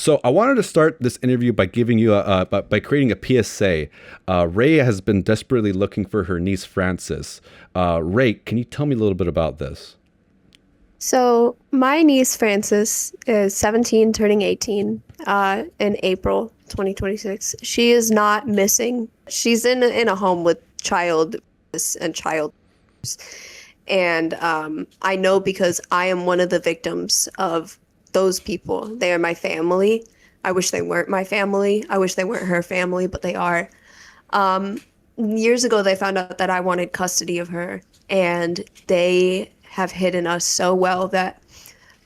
So I wanted to start this interview by giving you by creating a PSA. Rae has been desperately looking for her niece Frances. Rae, can you tell me a little bit about this? So my niece Frances is 17, turning 18 in April 2026. She is not missing. She's in a home with child and child. And I know because I am one of the victims of those people. They are my family. I wish they weren't my family. I wish they weren't her family, but they are. Years ago, they found out that I wanted custody of her, and they have hidden us so well that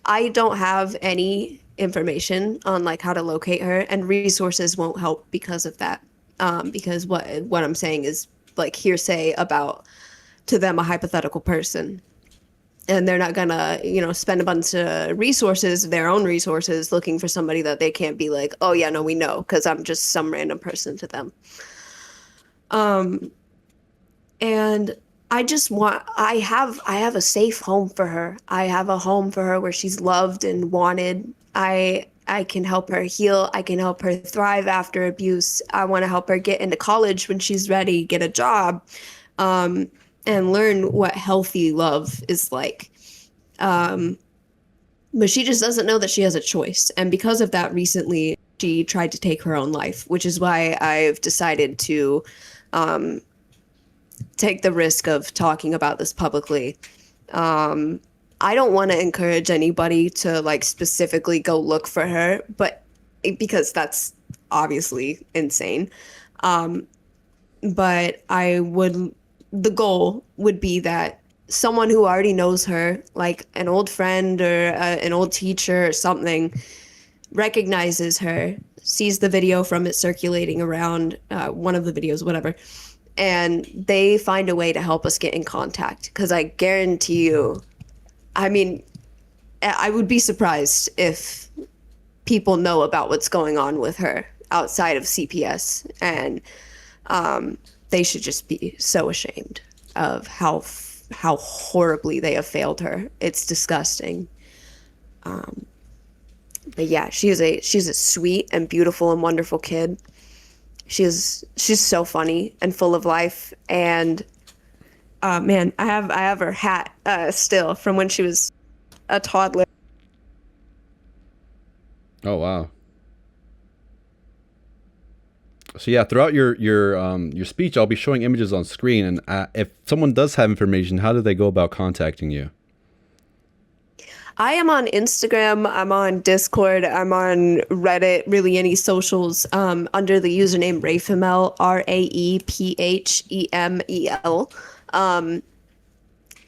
I don't have any information on like how to locate her, and resources won't help because of that. Because what I'm saying is like hearsay about to them a hypothetical person, and they're not gonna spend a bunch of resources, their own resources, looking for somebody that they can't be like, oh yeah, no, we know, because I'm just some random person to them. And I have a safe home for her. I have a home for her where she's loved and wanted. I can help her heal. I can help her thrive after abuse. I want to help her get into college when she's ready, get a job, and learn what healthy love is like. But she just doesn't know that she has a choice. And because of that, recently she tried to take her own life, which is why I've decided to take the risk of talking about this publicly. I don't want to encourage anybody to like specifically go look for her, but because that's obviously insane. But the goal would be that someone who already knows her, like an old friend or an old teacher or something, recognizes her, sees the video from it circulating around, one of the videos, whatever, and they find a way to help us get in contact. Because I guarantee you, I mean, I would be surprised if people know about what's going on with her outside of CPS, and they should just be so ashamed of how horribly they have failed her. It's disgusting. But yeah, she's a sweet and beautiful and wonderful kid. She's so funny and full of life. And man, I have her hat still from when she was a toddler. Oh wow. So yeah, throughout your speech, I'll be showing images on screen, and if someone does have information, how do they go about contacting you? I am on Instagram, I'm on Discord, I'm on Reddit, really any socials, under the username Raephemel, Raephemel.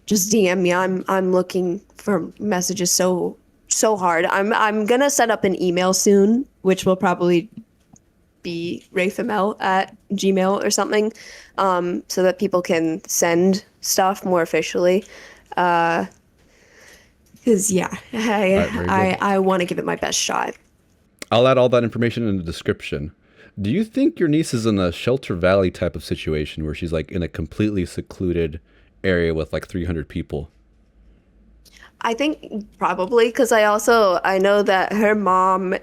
Just DM me. I'm looking for messages so hard. I'm gonna set up an email soon, which will probably be raephemel@gmail or something, so that people can send stuff more officially. Because yeah, All right, very good. I want to give it my best shot. I'll add all that information in the description. Do you think your niece is in a Shelter Valley type of situation where she's like in a completely secluded area with like 300 people? I think probably because I know that her mom,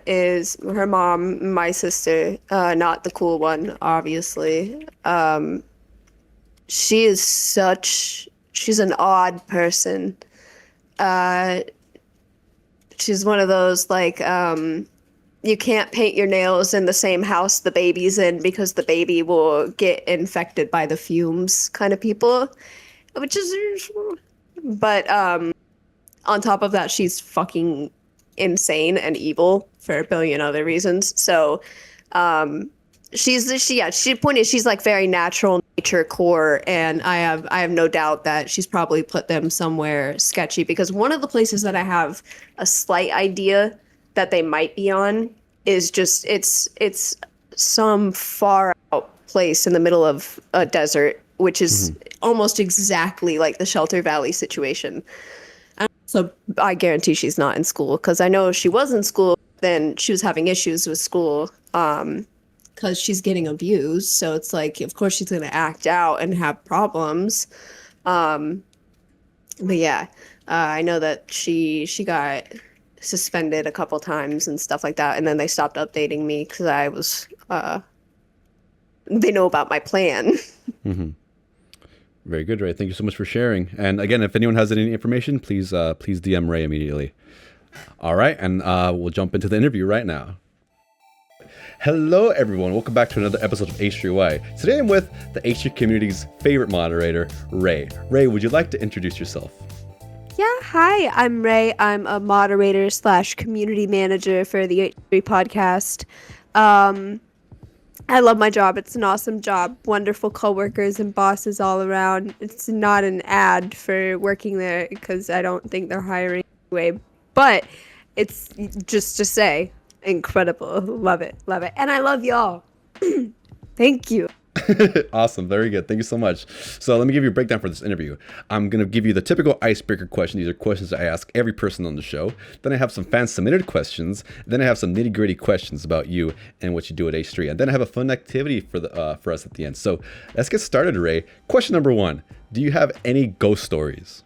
my sister, not the cool one, obviously. She's an odd person. She's one of those like, you can't paint your nails in the same house the baby's in because the baby will get infected by the fumes kind of people, which is, but on top of that, she's fucking insane and evil for a billion other reasons. So, point is she's like very natural nature core, and I have no doubt that she's probably put them somewhere sketchy, because one of the places that I have a slight idea that they might be on is just it's some far out place in the middle of a desert, which is almost exactly like the Shelter Valley situation. So I guarantee she's not in school, because I know if she was in school, then she was having issues with school, because she's getting abused. So it's like, of course she's going to act out and have problems. But yeah, I know that she got suspended a couple times and stuff like that. And then they stopped updating me because I was, they know about my plan. Mm-hmm. Very good, Rae. Thank you so much for sharing. And again, if anyone has any information, please DM Rae immediately. All right, and we'll jump into the interview right now. Hello, everyone. Welcome back to another episode of H3Y. Today I'm with the H3 community's favorite moderator, Rae. Rae, would you like to introduce yourself? Yeah, hi, I'm Rae. I'm a moderator / community manager for the H3 podcast. I love my job. It's an awesome job. Wonderful coworkers and bosses all around. It's not an ad for working there because I don't think they're hiring anyway. But it's just to say, incredible. Love it. Love it. And I love y'all. Thank you. Awesome. Very good. Thank you so much. So let me give you a breakdown for this interview. I'm going to give you the typical icebreaker question. These are questions I ask every person on the show. Then I have some fan submitted questions. Then I have some nitty gritty questions about you and what you do at H3. And then I have a fun activity for us at the end. So let's get started, Rae. Question number 1. Do you have any ghost stories?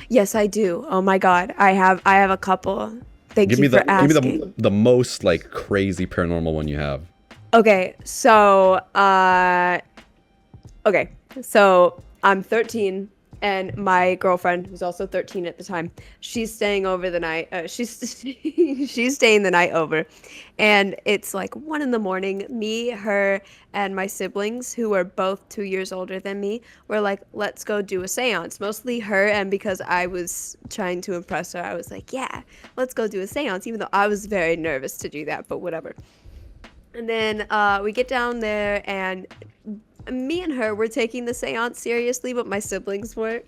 Yes, I do. Oh my God. I have a couple. Thank you for asking. Give me the most like crazy paranormal one you have. Okay, so I'm 13, and my girlfriend, who's also 13 at the time, she's staying over the night. She's staying the night over, and it's like 1 a.m. Me, her, and my siblings, who are both 2 years older than me, were like, let's go do a seance. Mostly her, and because I was trying to impress her, I was like, yeah, let's go do a seance, even though I was very nervous to do that, but whatever. And then we get down there, and me and her were taking the seance seriously, but my siblings weren't.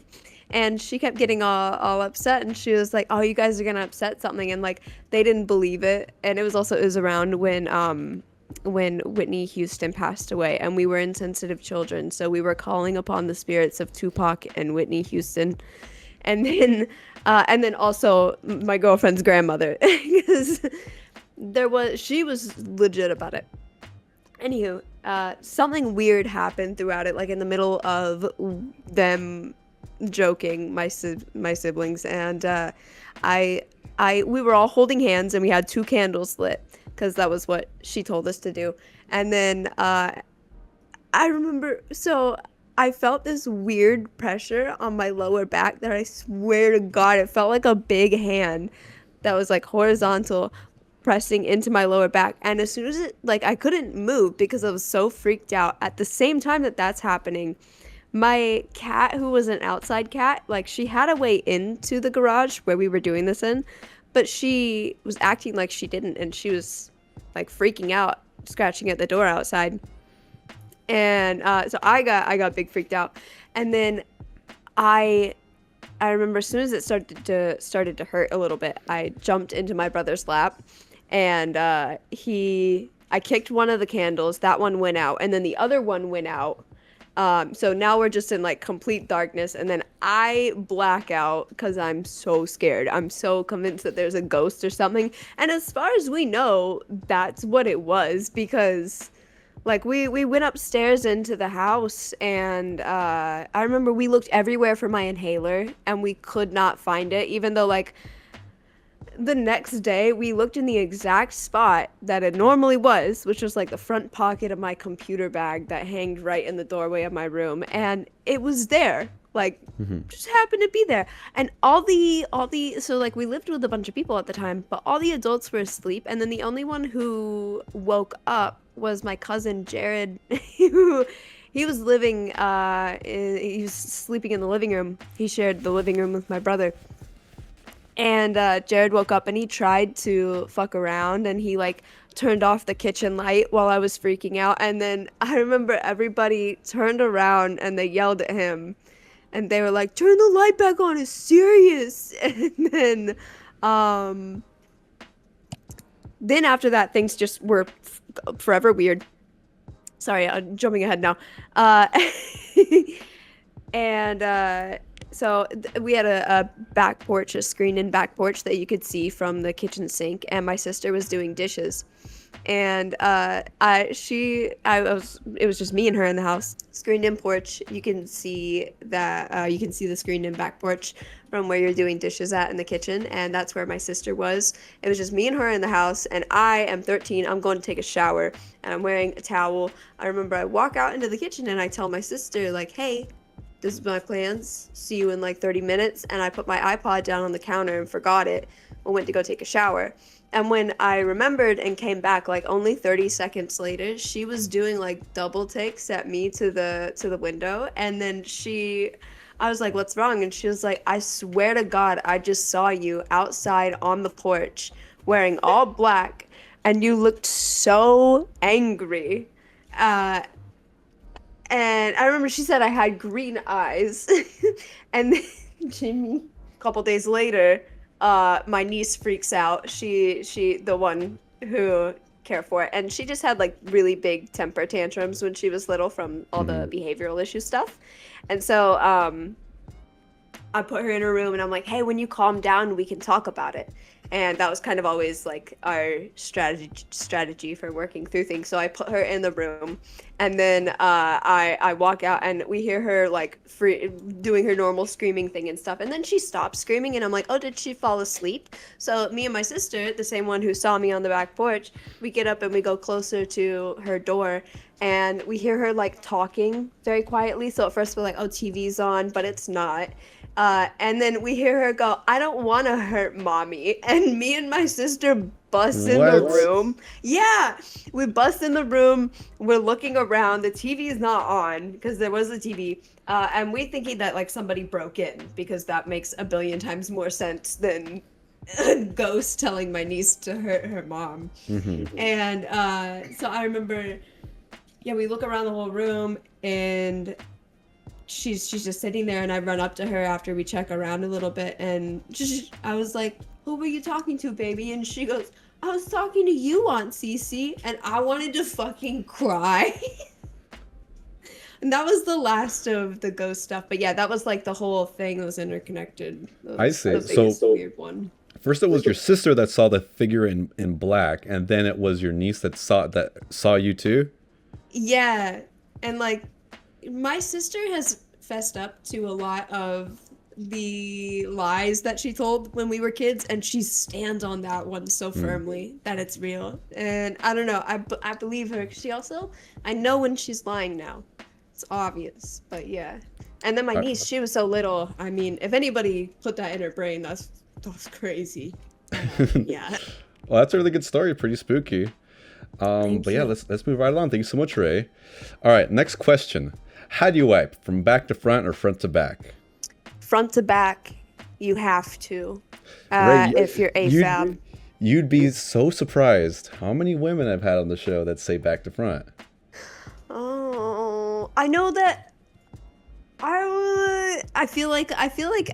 And she kept getting all upset, and she was like, oh, you guys are going to upset something. And, like, they didn't believe it. And it was around when Whitney Houston passed away, and we were insensitive children. So we were calling upon the spirits of Tupac and Whitney Houston. And then also my girlfriend's grandmother, because she was legit about it. Anywho, something weird happened throughout it, like in the middle of them joking, my siblings, and we were all holding hands, and we had 2 candles lit because that was what she told us to do. And then I remember, so I felt this weird pressure on my lower back that I swear to God, it felt like a big hand that was like horizontal, pressing into my lower back. And as soon as it, like, I couldn't move because I was so freaked out. At the same time that that's happening, my cat, who was an outside cat, like, she had a way into the garage where we were doing this in, but she was acting like she didn't, and she was like freaking out, scratching at the door outside. And so I got big freaked out. And then I remember as soon as it started to hurt a little bit, I jumped into my brother's lap, and I kicked one of the candles. That one went out, and then the other one went out. So now we're just in like complete darkness, and then I black out because I'm so scared. I'm so convinced that there's a ghost or something. And as far as we know, that's what it was, because like we went upstairs into the house, and I remember we looked everywhere for my inhaler, and we could not find it, even though like the next day we looked in the exact spot that it normally was, which was like the front pocket of my computer bag that hanged right in the doorway of my room, and it was there, like just happened to be there. And all the so like we lived with a bunch of people at the time, but all the adults were asleep, and then the only one who woke up was my cousin Jared. He was living he was sleeping in the living room. He shared the living room with my brother. And Jared woke up, and he tried to fuck around, and he like turned off the kitchen light while I was freaking out. And then I remember everybody turned around and they yelled at him, and they were like, turn the light back on, it's serious. And then after that, things just were forever weird. Sorry, I'm jumping ahead now. And So we had a back porch, a screened-in back porch that you could see from the kitchen sink, and my sister was doing dishes, and it was just me and her in the house. Screened-in porch, you can see that you can see the screened-in back porch from where you're doing dishes at in the kitchen, and that's where my sister was. It was just me and her in the house, and I am 13. I'm going to take a shower, and I'm wearing a towel. I remember I walk out into the kitchen and I tell my sister like, "Hey, this is my plans. See you in like 30 minutes." And I put my iPod down on the counter and forgot it. I went to go take a shower. And when I remembered and came back like only 30 seconds later, she was doing like double takes at me to the window. And then I was like, "What's wrong?" And she was like, "I swear to God, I just saw you outside on the porch wearing all black and you looked so angry." And I remember she said I had green eyes. And then Jimmy, a couple days later, my niece freaks out. She the one who cared for it. And she just had like really big temper tantrums when she was little from all the behavioral issue stuff. And so I put her in her room and I'm like, "Hey, when you calm down, we can talk about it." And that was kind of always like our strategy for working through things. So I put her in the room, and then I walk out and we hear her like doing her normal screaming thing and stuff. And then she stops screaming and I'm like, "Oh, did she fall asleep?" So me and my sister, the same one who saw me on the back porch, we get up and we go closer to her door, and we hear her like talking very quietly. So at first we're like, "Oh, TV's on," but it's not. And then we hear her go, "I don't want to hurt mommy." And me and my sister bust in the room. Yeah, we bust in the room. We're looking around. The TV is not on because there was a TV. And we thinking that like somebody broke in, because that makes a billion times more sense than a ghost telling my niece to hurt her mom. And so I remember, yeah, we look around the whole room and she's just sitting there, and I run up to her after we check around a little bit, and I was like, "Who were you talking to, baby?" And she goes, "I was talking to you, Aunt Cece." And I wanted to fucking cry. And that was the last of the ghost stuff. But yeah, that was like the whole thing was interconnected. I see. The biggest weird one. First it was your sister that saw the figure in black, and then it was your niece that saw you too? Yeah. And like, my sister has fessed up to a lot of the lies that she told when we were kids, and she stands on that one so firmly that it's real. And I don't know, I believe her. She also, I know when she's lying now. It's obvious, but yeah. And then my niece, she was so little. I mean, if anybody put that in her brain, that's crazy. Yeah. Well, that's a really good story. Pretty spooky. But yeah, let's move right along. Thank you so much, Rae. All right, next question. How do you wipe? From back to front or front to back? Front to back, you have to. Rae, if you're AFAB. You'd be so surprised how many women I've had on the show that say back to front. Oh, I know that. I feel like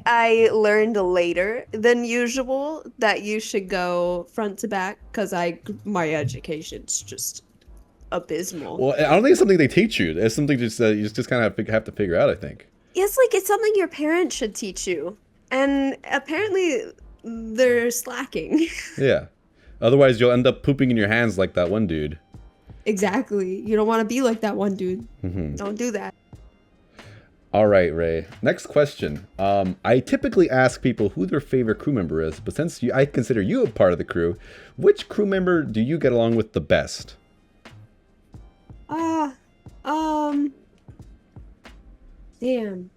I learned later than usual that you should go front to back, because my education's just abysmal. Well, I don't think it's something they teach you. It's something you just kind of have to figure out, I think. It's something your parents should teach you, and apparently they're slacking. Yeah, otherwise you'll end up pooping in your hands like that one dude. Exactly. You don't want to be like that one dude. Don't do that. All right, Rae. Next question. I typically ask people who their favorite crew member is, but since I consider you a part of the crew, which crew member do you get along with the best? Damn.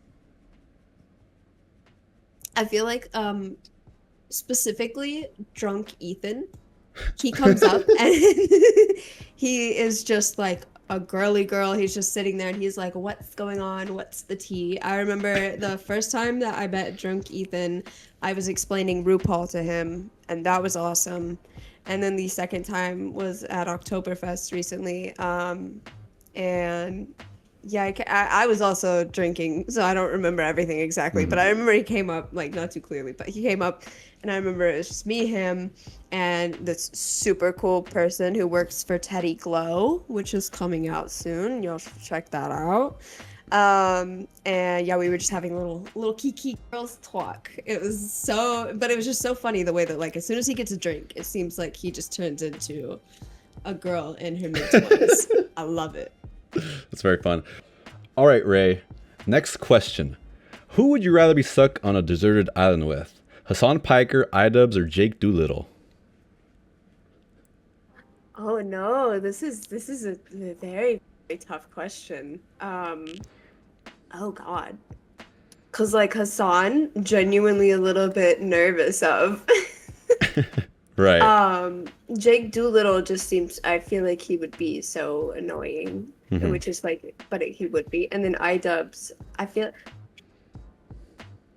I feel like, specifically, drunk Ethan. He comes up and he is just like a girly girl. He's just sitting there and he's like, "What's going on? What's the tea?" I remember the first time that I met drunk Ethan, I was explaining RuPaul to him, and that was awesome. And then the second time was at Oktoberfest recently. And yeah, I was also drinking, so I don't remember everything exactly, but I remember he came up, like, not too clearly, but he came up, and I remember it was just me, him, and this super cool person who works for Teddy Glow, which is coming out soon. Y'all should check that out. And yeah, we were just having a little kiki girls talk. It was just so funny the way that like as soon as he gets a drink, it seems like he just turns into a girl in her mid-20s. I love it. That's very fun. All right, Rae. Next question. Who would you rather be stuck on a deserted island with? Hasan, Piker, Idubbbz, or Jake Dolittle? Oh no, this is a very, very tough question. Oh God. Cause like Hasan, genuinely a little bit nervous of. Right. Jake Dolittle just seems, I feel like he would be so annoying, which is like, but he would be. And then Idubbbz,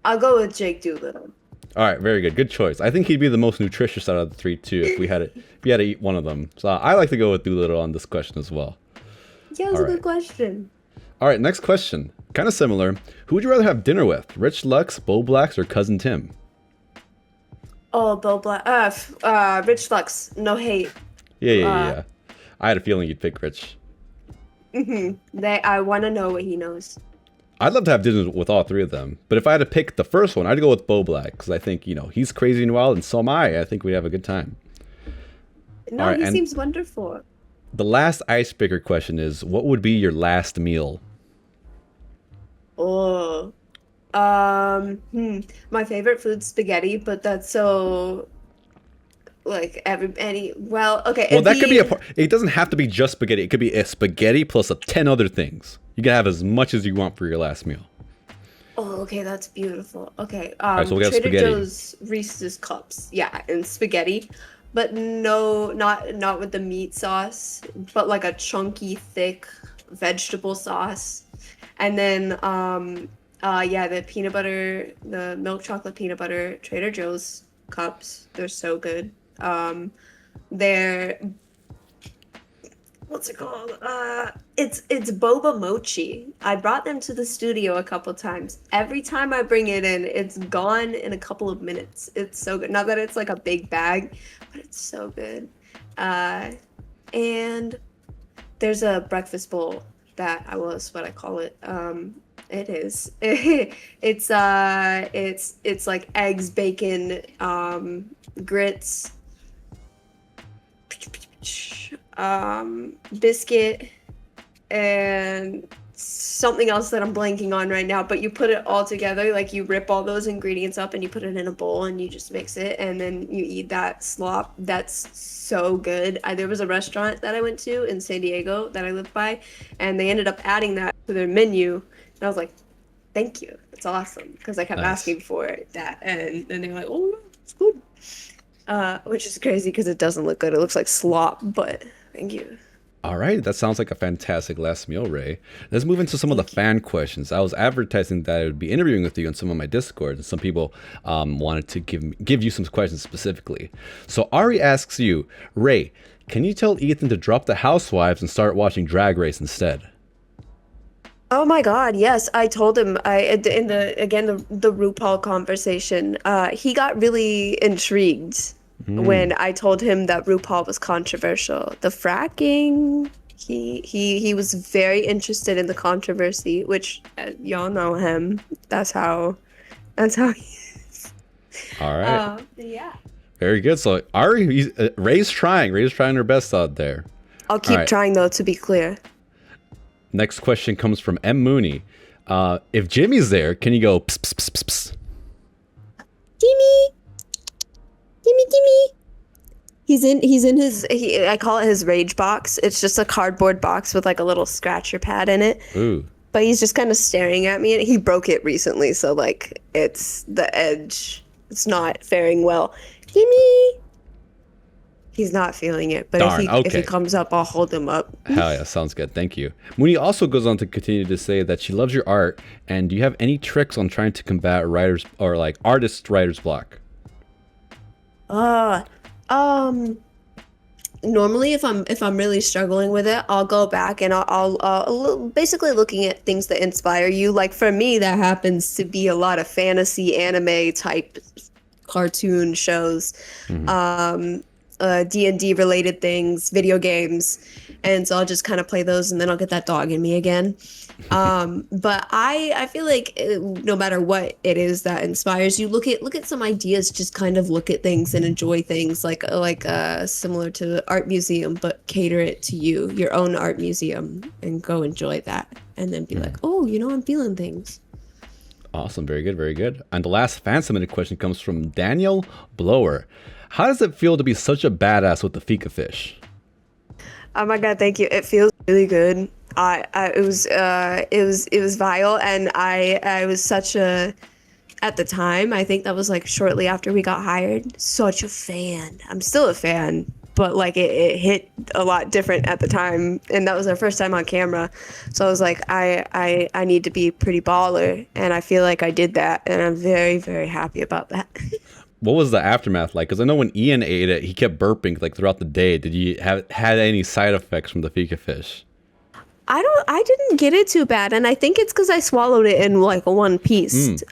I'll go with Jake Dolittle. All right, very good. Good choice. I think he'd be the most nutritious out of the three too if we had to eat one of them. So I like to go with Dolittle on this question as well. Yeah, it was a good question. All right, next question. Kind of similar. Who would you rather have dinner with? Rich Lux, Bowblax, or Cousin Tim? Oh, Bowblax. Rich Lux. No hate. Yeah. I had a feeling you'd pick Rich. I want to know what he knows. I'd love to have dinner with all three of them. But if I had to pick the first one, I'd go with Bowblax because I think, he's crazy and wild, and so am I. I think we'd have a good time. No, he seems wonderful. The last icebreaker question is, what would be your last meal? Oh. My favorite food's spaghetti, but that's so like okay. Well, that could be it doesn't have to be just spaghetti. It could be a spaghetti plus 10 other things. You can have as much as you want for your last meal. Oh, okay, that's beautiful. Okay, All right, so we got Trader spaghetti. Joe's Reese's Cups, yeah, and spaghetti, but no, not with the meat sauce, but like a chunky, thick vegetable sauce, and then the peanut butter, the milk chocolate peanut butter Trader Joe's cups. They're so good. They're what's it called? It's boba mochi. I brought them to the studio a couple times. Every time I bring it in, it's gone in a couple of minutes. It's so good. Not that it's like a big bag, but it's so good. And there's a breakfast bowl that that's what I call it. It is. It's like eggs, bacon, grits, biscuit, and something else that I'm blanking on right now, but you put it all together, like you rip all those ingredients up and you put it in a bowl and you just mix it and then you eat that slop. That's so good. There was a restaurant that I went to in San Diego that I lived by, and they ended up adding that to their menu, and I was like, thank you, it's awesome, because I kept asking for that, and then they were like, oh, it's good. Which is crazy because it doesn't look good. It looks like slop, but thank you. All right, that sounds like a fantastic last meal, Rae. Let's move into some of the fan questions. I was advertising that I would be interviewing with you on some of my Discord, and some people wanted to give you some questions specifically. So Ari asks you, Rae, can you tell Ethan to drop the Housewives and start watching Drag Race instead? Oh my God, yes. I told him in the RuPaul conversation, he got really intrigued when I told him that RuPaul was controversial. The fracking, he was very interested in the controversy, which y'all know him. That's how he is. All right. Yeah. Very good. So Ari, Rae's trying her best out there. I'll keep trying though, to be clear. Next question comes from M. Mooney. If Jimmy's there, can you go pss, pss, pss, pss, pss? Jimmy. He's in his, I call it his rage box. It's just a cardboard box with like a little scratcher pad in it. Ooh. But he's just kind of staring at me, and he broke it recently, so like it's the edge. It's not faring well. Jimmy. He's not feeling it, but if he comes up, I'll hold him up. Hell yeah, sounds good. Thank you. Mooney also goes on to continue to say that she loves your art, and do you have any tricks on trying to combat writers or like writer's block? Normally if I'm really struggling with it, I'll go back and I'll basically looking at things that inspire you. Like for me, that happens to be a lot of fantasy anime type cartoon shows. D&D related things, video games, and so I'll just kind of play those, and then I'll get that dog in me again. But I feel like no matter what it is that inspires you, look at some ideas, just kind of look at things and enjoy things, like similar to art museum, but cater it to you, your own art museum, and go enjoy that, and then be like, oh, I'm feeling things. Awesome. Very good. Very good. And the last fan submitted question comes from Daniel Blower. How does it feel to be such a badass with the Fika Fish? Oh my God, thank you. It feels really good. It was vile, and I was such a, at the time, I think that was like shortly after we got hired, such a fan. I'm still a fan, but like it hit a lot different at the time, and that was our first time on camera. So I was like, I need to be pretty baller, and I feel like I did that, and I'm very, very happy about that. What was the aftermath like? Because I know when Ian ate it, he kept burping like throughout the day. Did you had any side effects from the Fika Fish? I didn't get it too bad, and I think it's because I swallowed it in like one piece.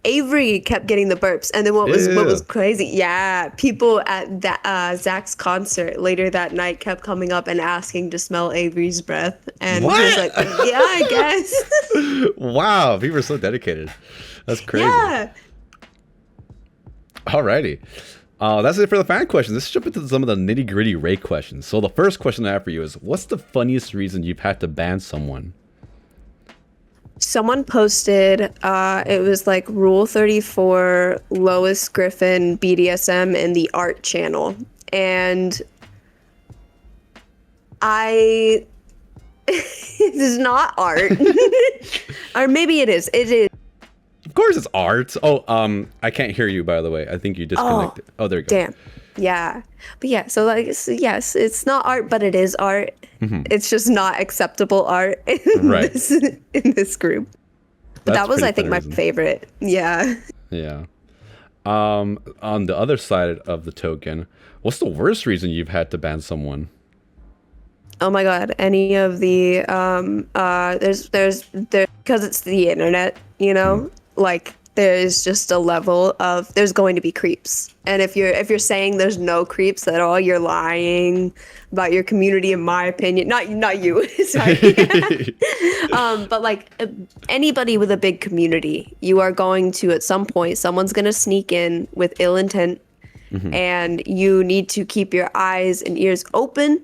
Avery kept getting the burps, and then what was crazy? Yeah, people at that Zach's concert later that night kept coming up and asking to smell Avery's breath, and he was like, "Yeah, I guess." Wow, people are so dedicated. That's crazy. Yeah. Alrighty. That's it for the fan questions. Let's jump into some of the nitty-gritty Rae questions. So the first question I have for you is, what's the funniest reason you've had to ban someone? Someone posted, it was like Rule 34, Lois Griffin, BDSM, in the art channel. And this is not art. Or maybe it is. It is. Of course it's art. Oh, I can't hear you, by the way. I think you disconnected. Oh, there you go. Damn. Yeah. But yeah, so like, yes, it's not art, but it is art. It's just not acceptable art in this group. But that was, I think, my favorite. Yeah. Yeah. On the other side of the token, what's the worst reason you've had to ban someone? Oh my God, any of the there's because it's the internet, like there's just a level of, there's going to be creeps, and if you're saying there's no creeps at all, you're lying about your community, in my opinion. Not you, sorry. But like anybody with a big community, you are going to, at some point, someone's going to sneak in with ill intent, and you need to keep your eyes and ears open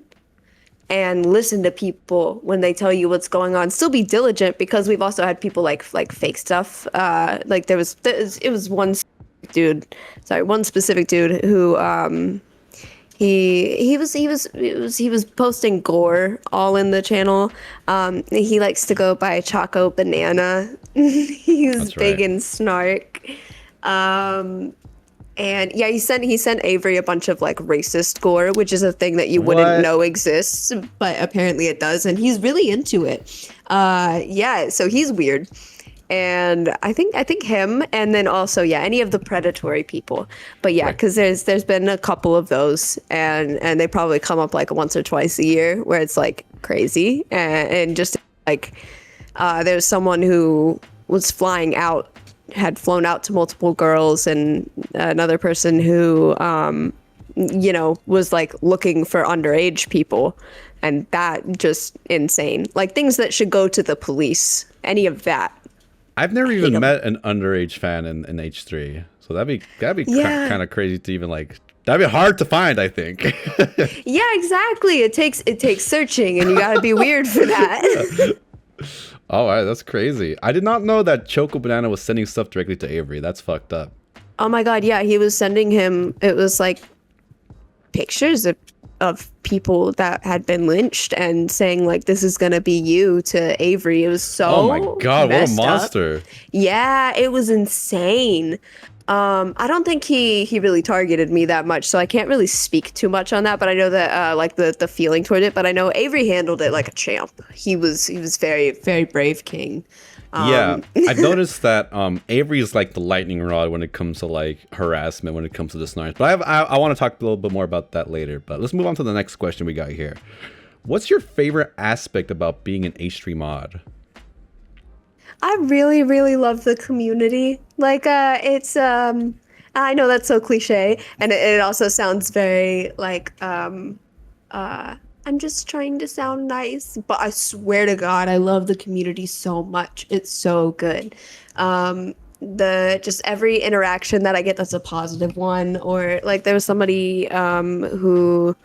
and listen to people when they tell you what's going on. Still be diligent, because we've also had people like fake stuff. Like it was one specific dude who he was posting gore all in the channel. He likes to go by Choco Banana. He's big in snark. And yeah, he sent Avery a bunch of like racist gore, which is a thing that you wouldn't know exists, but apparently it does, and he's really into it. Yeah, so he's weird. And I think him, and then also any of the predatory people. But yeah, because there's been a couple of those, and they probably come up like once or twice a year, where it's like crazy, and just like there's someone who was had flown out to multiple girls, and another person who was like looking for underage people, and that just insane, like things that should go to the police, any of that. I've never even met an underage fan in H3, so that'd be kind of crazy to even like. That'd be hard to find, I think. Yeah, exactly. It takes searching, and you gotta be weird for that. All right, that's crazy. I did not know that Choco Banana was sending stuff directly to Avery. That's fucked up. Oh my God, yeah, he was sending him, it was like pictures of people that had been lynched, and saying like, this is gonna be you, to Avery. It was so Oh my God, what a monster. Up. Yeah, it was insane. I don't think he really targeted me that much, so I can't really speak too much on that, but I know that like the feeling toward it, but I know Avery handled it like a champ. He was very, very brave king. Yeah, I've noticed that Avery is like the lightning rod when it comes to like harassment, when it comes to the snarks. But I want to talk a little bit more about that later. But let's move on to the next question we got here. What's your favorite aspect about being an H3 mod? I really, really love the community. Like, it's I know that's so cliche, and it also sounds very like I'm just trying to sound nice, but I swear to God, I love the community so much. It's so good. The just every interaction that I get that's a positive one, or like there was somebody who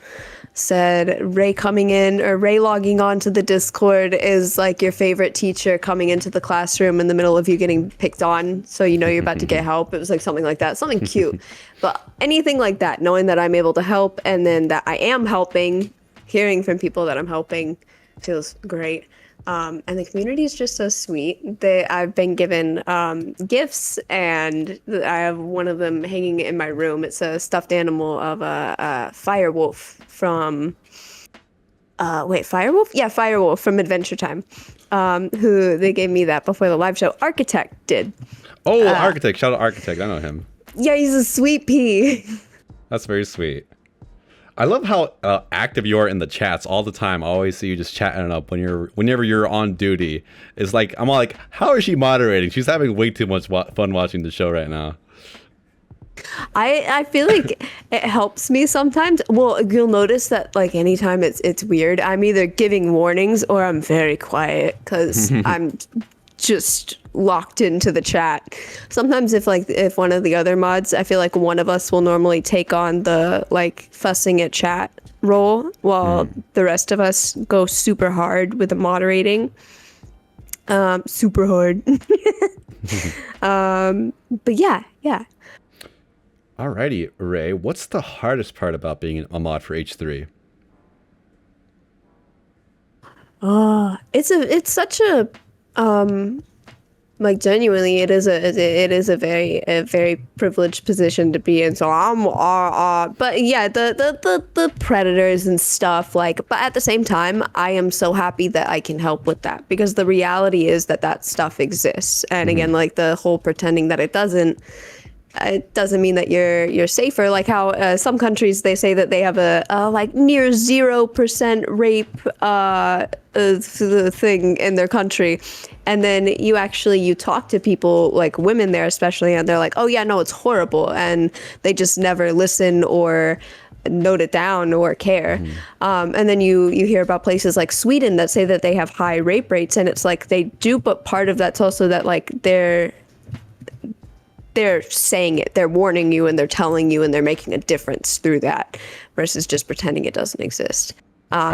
said Rae coming in or Rae logging on to the Discord is like your favorite teacher coming into the classroom in the middle of you getting picked on, so you know you're about to get help. It was like something like that, something cute. But anything like that, knowing that I'm able to help and then that I am helping, hearing from people that I'm helping feels great. And the community is just so sweet. I've been given gifts, and I have one of them hanging in my room. It's a stuffed animal of a fire wolf from Firewolf? Yeah, Firewolf from Adventure Time. Who they gave me that before the live show. Architect did. Oh, Architect. Shout out Architect. I know him. Yeah, he's a sweet pea. That's very sweet. I love how active you are in the chats all the time. I always see you just chatting it up whenever you're on duty. It's like, I'm all like, how is she moderating? She's having way too much fun watching the show right now. I feel like it helps me sometimes. Well, you'll notice that like anytime it's weird, I'm either giving warnings or I'm very quiet because I'm just locked into the chat. Sometimes if one of the other mods, I feel like one of us will normally take on the like fussing at chat role while the rest of us go super hard with the moderating. Super hard. But yeah. Alrighty, Rae, what's the hardest part about being a mod for H3? It's such a like genuinely it is a very privileged position to be in, so I'm but yeah, the predators and stuff, like, but at the same time I am so happy that I can help with that, because the reality is that stuff exists, and again, like the whole pretending that it doesn't mean that you're safer. Like how some countries, they say that they have a like near 0% rape thing in their country, and then you talk to people, like women there especially, and they're like, oh yeah, no, it's horrible, and they just never listen or note it down or care. And then you hear about places like Sweden that say that they have high rape rates, and it's like they do, but part of that's also that like they're saying it, they're warning you, and they're telling you, and they're making a difference through that versus just pretending it doesn't exist.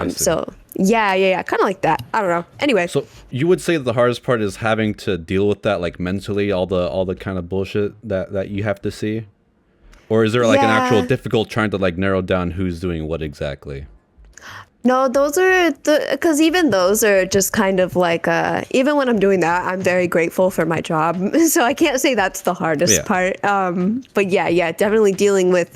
So yeah, kind of like that. I don't know. Anyway. So you would say that the hardest part is having to deal with that, like mentally, all the kind of bullshit that you have to see? Or is there like an actual difficult trying to like narrow down who's doing what exactly? No, those are because even those are just kind of like, even when I'm doing that, I'm very grateful for my job. So I can't say that's the hardest part. But yeah, definitely dealing with,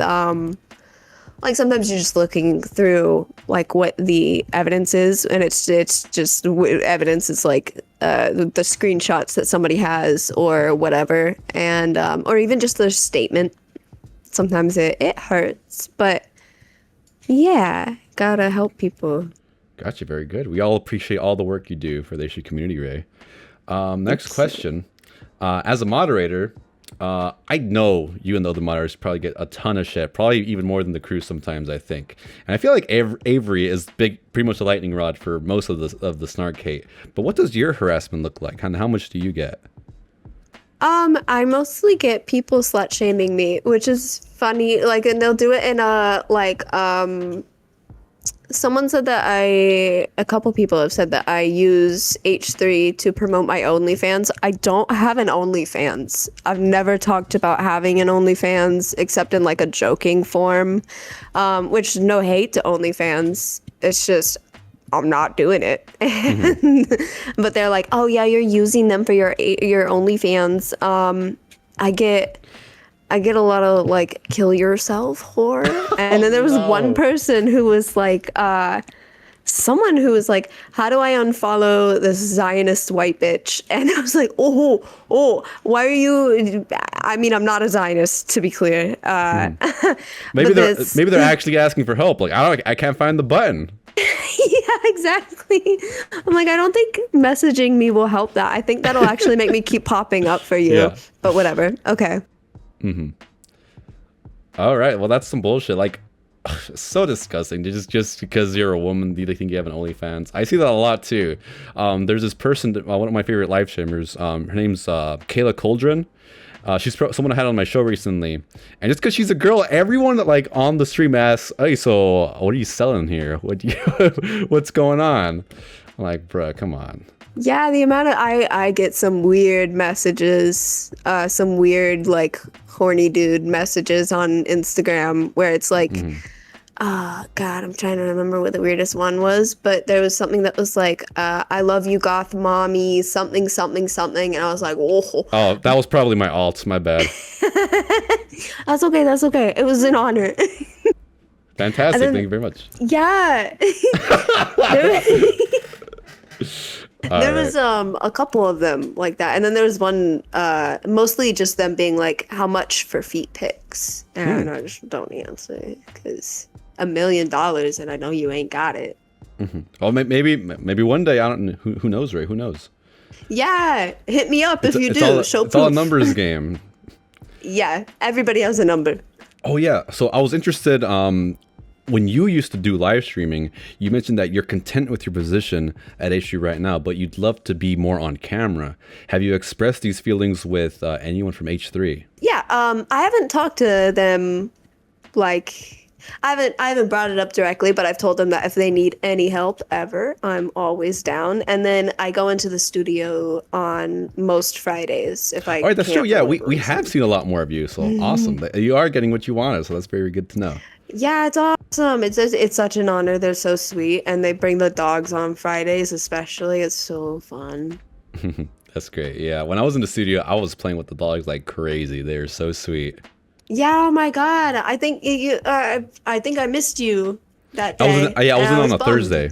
like sometimes you're just looking through like what the evidence is, and it's just evidence is like the screenshots that somebody has or whatever, and or even just their statement. Sometimes it hurts, but yeah, gotta help people. Gotcha, very good. We all appreciate all the work you do for the Asian community, Rae. Next question. As a moderator, I know you and the other moderators probably get a ton of shit, probably even more than the crew sometimes, I think. And I feel like Avery is pretty much a lightning rod for most of the snark hate. But what does your harassment look like? And how much do you get? I mostly get people slut shaming me, which is funny. Like, and they'll do it in a like someone said that a couple people have said that I use H3 to promote my OnlyFans. I don't have an OnlyFans. I've never talked about having an OnlyFans except in like a joking form, which no hate to OnlyFans. It's just I'm not doing it. But they're like, oh yeah, you're using them for your OnlyFans. I get a lot of like kill yourself horror. And then there was one person who was like, someone who was like, how do I unfollow this Zionist white bitch? And I was like, oh, why are you? I mean, I'm not a Zionist, to be clear. Maybe they're actually asking for help. Like, I can't find the button. Yeah, exactly. I'm like, I don't think messaging me will help that. I think that'll actually make me keep popping up for you. Yeah. But whatever. Okay. All right. Well, that's some bullshit. Like, so disgusting. Just because you're a woman, do you think you have an OnlyFans? I see that a lot too. There's this person, one of my favorite live streamers. Her name's Kayla Coldren. She's someone I had on my show recently, and just because she's a girl, everyone like on the stream asks, "Hey, so what are you selling here? What's going on?" I'm like, bruh, come on. Yeah, the amount of I get some weird messages, some weird like horny dude messages on Instagram where it's like, God, I'm trying to remember what the weirdest one was, but there was something that was like, I love you, goth mommy, something, something, something, and I was like, oh. Oh, that was probably my alt. My bad. That's okay. That's okay. It was an honor. Fantastic. Then, thank you very much. Yeah. There was a couple of them like that, and then there was one mostly just them being like, how much for feet pics, and I just don't answer because $1 million and I know you ain't got it. Well, maybe one day, I don't know. Who knows, Ray? Who knows? Yeah, hit me up if you do. Show proof. It's all a numbers game. Yeah, everybody has a number. Oh yeah, so I was interested. When you used to do live streaming, you mentioned that you're content with your position at H3 right now, but you'd love to be more on camera. Have you expressed these feelings with anyone from H3? Yeah, I haven't talked to them, like, I haven't brought it up directly, but I've told them that if they need any help ever, I'm always down. And then I go into the studio on most Fridays if I. All right, that's true. Yeah, we have seen a lot more of you, so awesome. You are getting what you wanted, so that's very good to know. Yeah, it's awesome. It's such an honor. They're so sweet, and they bring the dogs on Fridays, especially. It's so fun. That's great. Yeah, when I was in the studio, I was playing with the dogs like crazy. They're so sweet. Yeah. Oh my God. I think I missed you that day. I was in on a Thursday.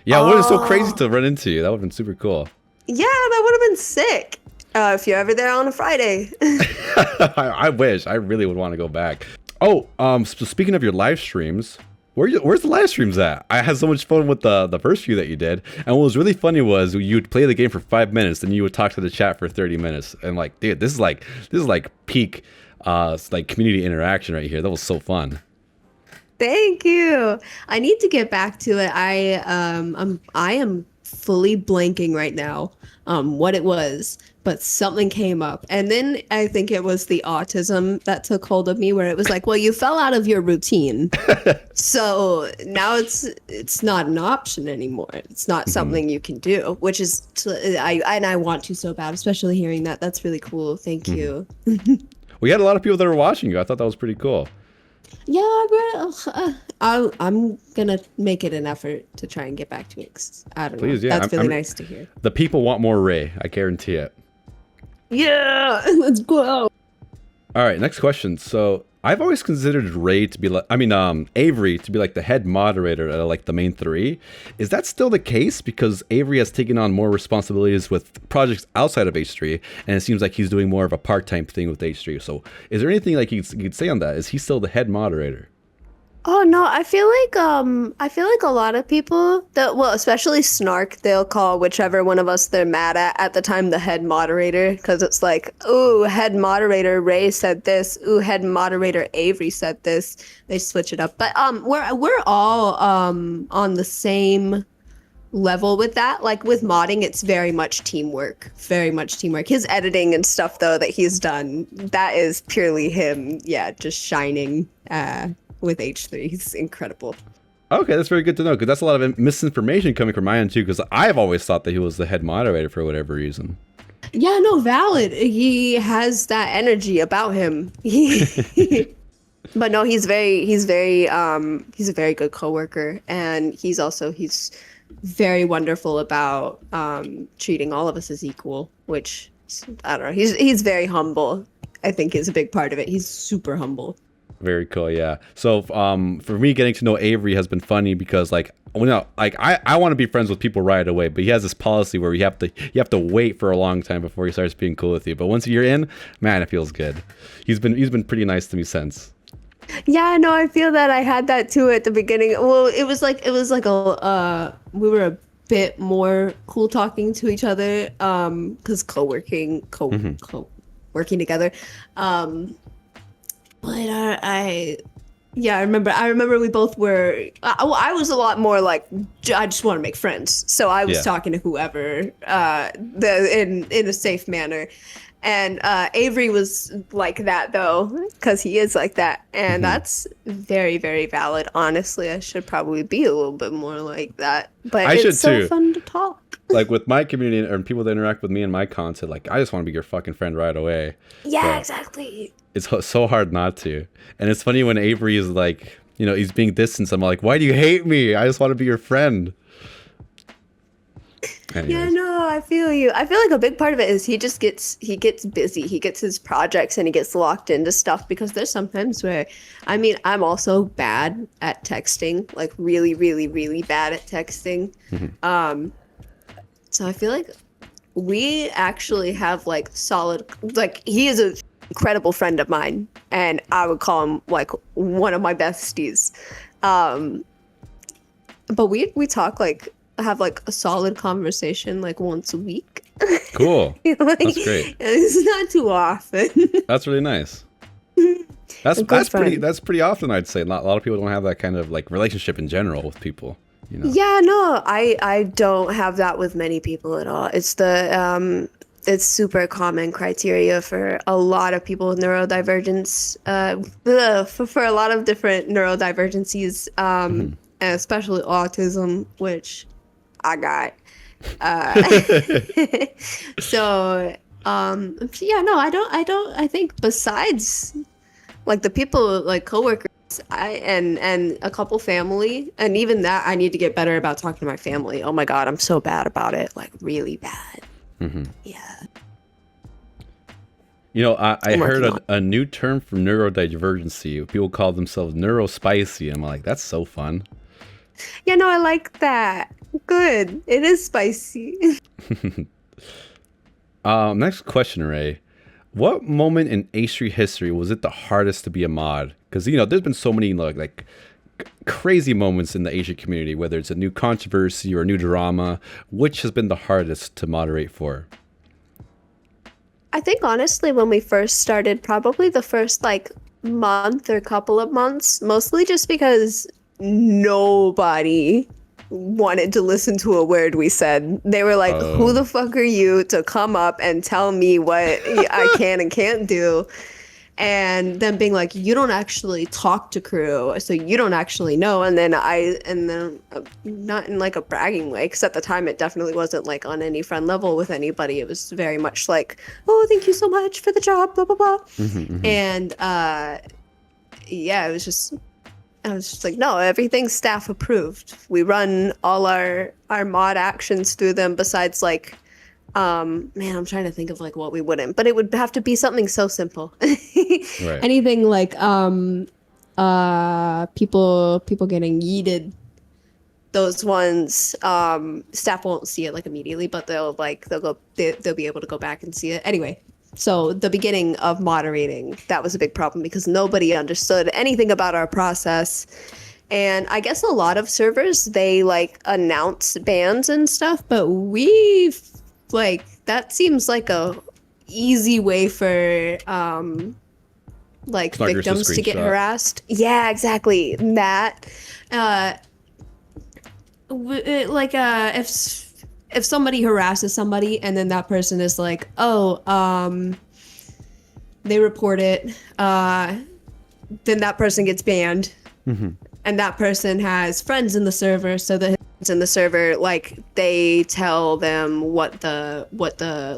Yeah, it was so crazy to run into you. That would have been super cool. Yeah, that would have been sick. If you're ever there on a Friday. I wish. I really would want to go back. Oh, so speaking of your live streams, where's the live streams at? I had so much fun with the first few that you did, and what was really funny was you would play the game for 5 minutes, then you would talk to the chat for 30 minutes, and like, dude, this is like peak, like community interaction right here. That was so fun. Thank you. I need to get back to it. I am fully blanking right now what it was, but something came up, and then I think it was the autism that took hold of me, where it was like, well, you fell out of your routine, so now it's not an option anymore. It's not something you can do, which is I want to so bad, especially hearing that. That's really cool. Thank you. We had a lot of people that were watching you. I thought that was pretty cool. Yeah, I'm gonna make it an effort to try and get back to it. 'Cause I don't know. Yeah, that's really nice to hear. The people want more Ray. I guarantee it. Yeah, let's go. All right, next question. So I've always considered Ray to be like, Avery to be like the head moderator at like the main three. Is that still the case? Because Avery has taken on more responsibilities with projects outside of H3, and it seems like he's doing more of a part-time thing with H3. So is there anything like you could say on that? Is he still the head moderator? Oh no, I feel like a lot of people especially Snark, they'll call whichever one of us they're mad at the time the head moderator, because it's like, ooh, head moderator Ray said this, ooh, head moderator Avery said this. They switch it up, but we're all on the same level with that. Like with modding, it's very much teamwork. His editing and stuff though that he's done, that is purely him, just shining with H3. He's incredible. Okay, that's very good to know, because that's a lot of misinformation coming from my end too, because I've always thought that he was the head moderator for whatever reason. Yeah, no, valid. He has that energy about him. But no, he's a very good coworker, and he's very wonderful about treating all of us as equal, which I don't know. He's very humble. I think is a big part of it. He's super humble. Very cool, yeah. So for me, getting to know Avery has been funny because I want to be friends with people right away, but he has this policy where you have to wait for a long time before he starts being cool with you. But once you're in, man, it feels good. He's been pretty nice to me since. Yeah, no, I feel that I had that too at the beginning. Well, it was like we were a bit more cool talking to each other because working together. But yeah, I remember we both were. I was a lot more like I just want to make friends, so I was talking to whoever, in a safe manner. And Avery was like that though, because he is like that, and that's very, very valid. Honestly, I should probably be a little bit more like that. But it's so fun to talk. Like with my community and people that interact with me and my content, like I just want to be your fucking friend right away. Yeah, exactly. It's so hard not to. And it's funny when Avery is like, you know, he's being distant. I'm like, why do you hate me? I just want to be your friend. Anyways. Yeah, no, I feel you. I feel like a big part of it is he gets busy. He gets his projects and he gets locked into stuff, because there's sometimes where, I mean, I'm also bad at texting, like really, really, really bad at texting. So I feel like we actually have like solid, like he is an incredible friend of mine, and I would call him like one of my besties. But we talk like, have like a solid conversation like once a week. Cool. Like, that's great. It's not too often. That's really nice. That's pretty often, I'd say. A lot of people don't have that kind of like relationship in general with people. You know? Yeah, no, I don't have that with many people at all. It's it's super common criteria for a lot of people with neurodivergence, for a lot of different neurodivergencies, and especially autism, which I got. So, yeah, no, I think besides like the people, like coworkers, and a couple family, and even that, I need to get better about talking to my family. Oh my God, I'm so bad about it, like really bad. Yeah. You know, I heard a new term for neurodivergency. People call themselves neurospicy. I'm like, that's so fun. Yeah, no, I like that. Good. It is spicy. Next question, Rae. What moment in H3 history was it the hardest to be a mod? Because, you know, there's been so many like crazy moments in the H3 community, whether it's a new controversy or a new drama. Which has been the hardest to moderate for? I think honestly, when we first started, probably the first like month or couple of months, mostly just because nobody wanted to listen to a word we said. They were like, who the fuck are you to come up and tell me what I can and can't do? And then being like, you don't actually talk to crew, so you don't actually know. And then not in like a bragging way, because at the time it definitely wasn't like on any friend level with anybody. It was very much like, oh, thank you so much for the job, blah, blah, blah. And yeah, I was just like, no, everything's staff approved. We run all our mod actions through them, besides like, man, I'm trying to think of like what we wouldn't, but it would have to be something so simple. Right. Anything like people getting yeeted, those ones, staff won't see it like immediately, but they'll be able to go back and see it anyway. So the beginning of moderating, that was a big problem because nobody understood anything about our process. And I guess a lot of servers, they like announce bans and stuff, but that seems like a easy way for like victims to get harassed. Yeah, exactly. That if somebody harasses somebody and then that person is like, they report it, then that person gets banned. And that person has friends in the server, so the friends in the server, like, they tell them what the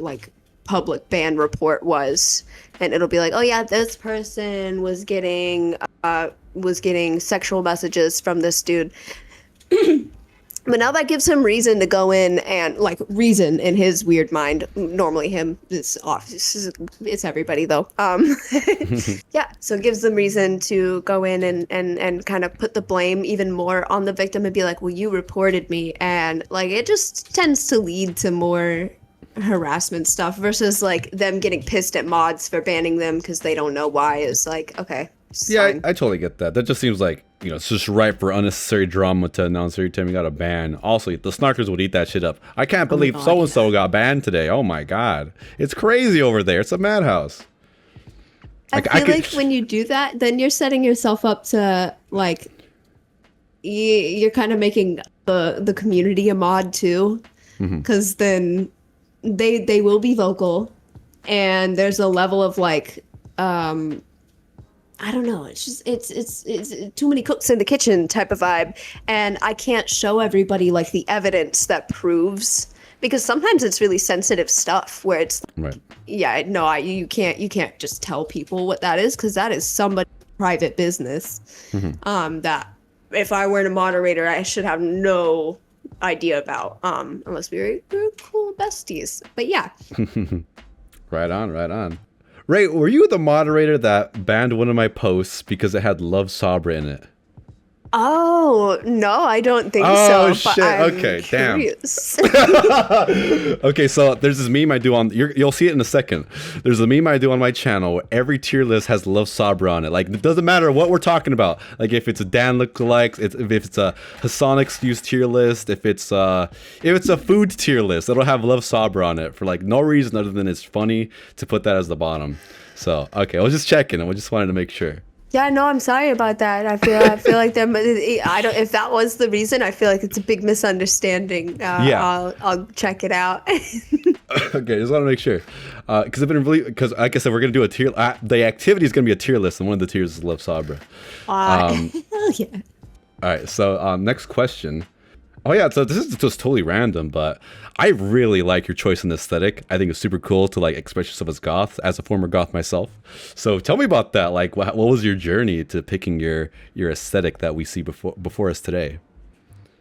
like public ban report was, and it'll be like, oh yeah, this person was getting sexual messages from this dude. But now that gives him reason to go in and, like, reason in his weird mind. Normally him, it's everybody though. Yeah, so it gives them reason to go in and kind of put the blame even more on the victim and be like, well, you reported me. And, like, it just tends to lead to more harassment stuff versus, like, them getting pissed at mods for banning them because they don't know why. It's like, okay. Yeah, I totally get that. That just seems like, you know, it's just ripe for unnecessary drama to announce every time you got a ban. Also, the snarkers would eat that shit up. I can't believe so-and-so got banned today. Oh my god. It's crazy over there. It's a madhouse. I feel like when you do that, then you're setting yourself up to like you're kind of making the community a mod too, because then they will be vocal, and there's a level of like I don't know. It's just it's too many cooks in the kitchen type of vibe, and I can't show everybody like the evidence that proves, because sometimes it's really sensitive stuff where it's right. Yeah, no, you can't just tell people what that is, because that is somebody's private business. That if I weren't a moderator, I should have no idea about, unless we were cool besties. But yeah. Right on. Rae, were you the moderator that banned one of my posts because it had Love Sabra in it? Oh, no, I don't think so. Oh, shit. I'm Okay, curious. damn. Okay, so there's this meme I do on... You'll see it in a second. There's a meme I do on my channel where every tier list has Love Sabra on it. Like, it doesn't matter what we're talking about. Like, if it's a Dan lookalikes, if it's a Hasan excuse tier list, if it's a food tier list, it'll have Love Sabra on it for, like, no reason other than it's funny to put that as the bottom. So, okay, I was just checking. I just wanted to make sure. Yeah, no, I'm sorry about that. I feel like if that was the reason, I feel like it's a big misunderstanding. Yeah. I'll check it out. Okay, just want to make sure. Because like I said, we're going to do a tier, the activity is going to be a tier list, and one of the tiers is Love Sabra. Hell yeah. All right, so next question. Oh yeah, so this is just totally random, but I really like your choice in aesthetic. I think it's super cool to like express yourself as goth, as a former goth myself. So tell me about that. Like, what was your journey to picking your aesthetic that we see before us today?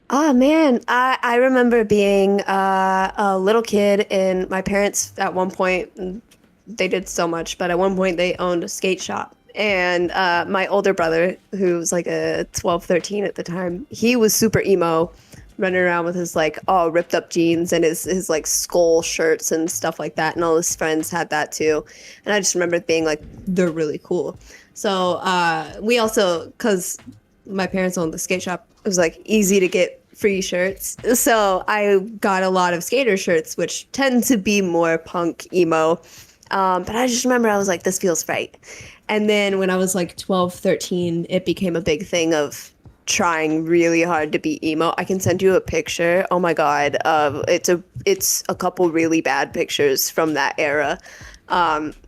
Oh man, I remember being a little kid, and my parents at one point, they did so much, but at one point they owned a skate shop. And my older brother, who was like a 12, 13 at the time, he was super emo, running around with his like all ripped up jeans and his like skull shirts and stuff like that, and all his friends had that too. And I just remember it being like, they're really cool. So we also, because my parents owned the skate shop, it was like easy to get free shirts, so I got a lot of skater shirts, which tend to be more punk emo, but I just remember I was like, this feels right. And then when I was like 12, 13, it became a big thing of trying really hard to be emo. I can send you a picture. Oh my god, it's a couple really bad pictures from that era.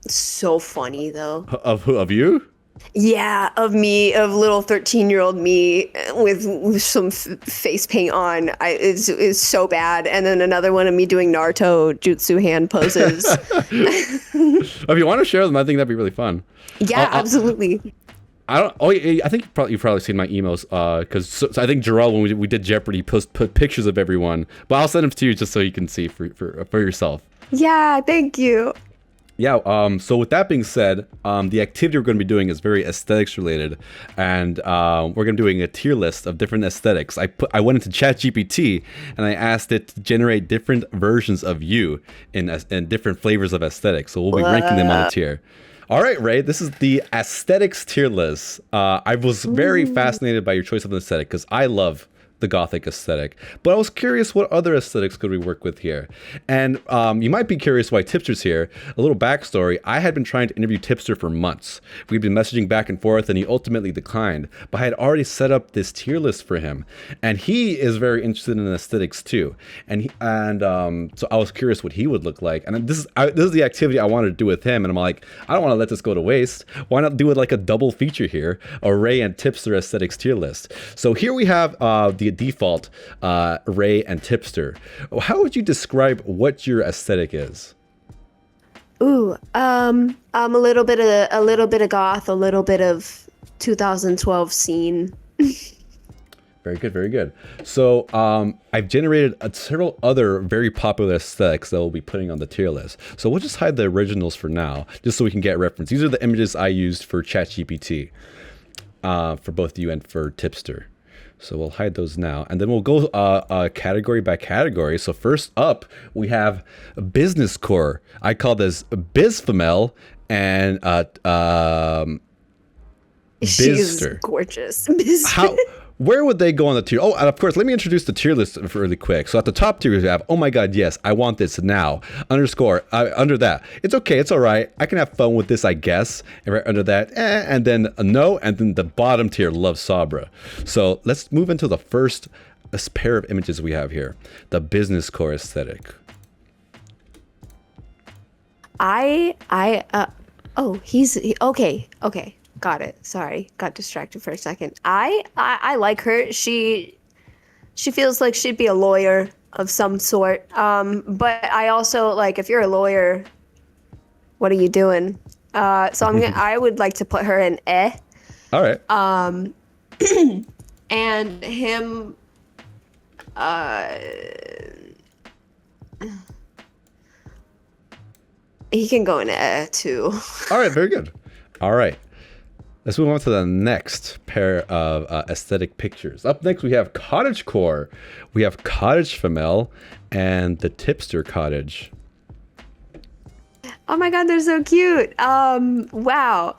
So funny though. Of who? Of you? Yeah, of me, of little 13-year-old me with some face paint on. It's so bad. And then another one of me doing Naruto jutsu hand poses. If you want to share them, I think that'd be really fun. Yeah, absolutely. I think you've probably seen my emos, because so I think Jarrell, when we did Jeopardy, put pictures of everyone, but I'll send them to you just so you can see for yourself. Yeah, thank you. Yeah. So with that being said, the activity we're going to be doing is very aesthetics related, and we're going to be doing a tier list of different aesthetics. I went into ChatGPT and I asked it to generate different versions of you in different flavors of aesthetics. So we'll be ranking them on a tier. All right, Rae, this is the aesthetics tier list. I was very fascinated by your choice of an aesthetic because I love the gothic aesthetic, but I was curious what other aesthetics could we work with here. And you might be curious why Tipster's here. A little backstory: I had been trying to interview Tipster for months. We'd been messaging back and forth, and he ultimately declined, but I had already set up this tier list for him, and he is very interested in aesthetics too. So I was curious what he would look like, and this is the activity I wanted to do with him, and I'm like, I don't want to let this go to waste. Why not do it like a double feature here, a Rae and Tipster aesthetics tier list? So here we have the default Rae and Tipster. How would you describe what your aesthetic is? Ooh, I'm a little bit of goth, a little bit of 2012 scene. Very good, very good. So I've generated several other very popular aesthetics that we'll be putting on the tier list. So we'll just hide the originals for now, just so we can get reference. These are the images I used for ChatGPT, for both you and for Tipster. So we'll hide those now, and then we'll go category by category. So first up, we have business core. I call this Bizfemel and She's Bizster. gorgeous. Where would they go on the tier? Oh, and of course, let me introduce the tier list really quick. So at the top tier, we have, oh my God, yes, I want this now. Underscore, under that, it's okay, it's all right. I can have fun with this, I guess. And right under that, and then a no, and then the bottom tier, love Sabra. So let's move into the first pair of images we have here. The business core aesthetic. Okay. Got it. Sorry, got distracted for a second. I like her. She feels like she'd be a lawyer of some sort. But I also like, if you're a lawyer, what are you doing? So I would like to put her in eh. All right. And him. He can go in eh too. All right. Very good. All right. Let's move on to the next pair of aesthetic pictures. Up next, we have cottagecore. We have Cottagefemel and the Tipster cottage. Oh my God, they're so cute. Wow.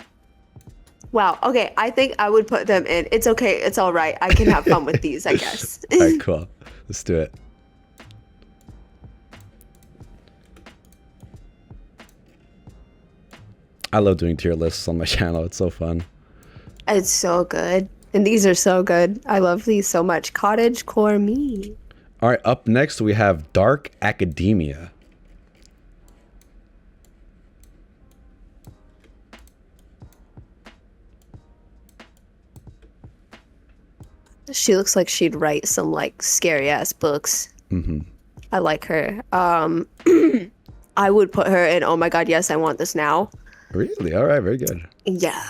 Okay, I think I would put them in. It's okay. It's all right. I can have fun with these, I guess. All right, cool. Let's do it. I love doing tier lists on my channel. It's so fun. It's so good. And these are so good. I love these so much. Cottagecore me. All right, up next we have Dark Academia. She looks like she'd write some like scary ass books. Mm-hmm. I like her. I would put her in, oh my God, yes, I want this now. Really? All right, very good. Yeah,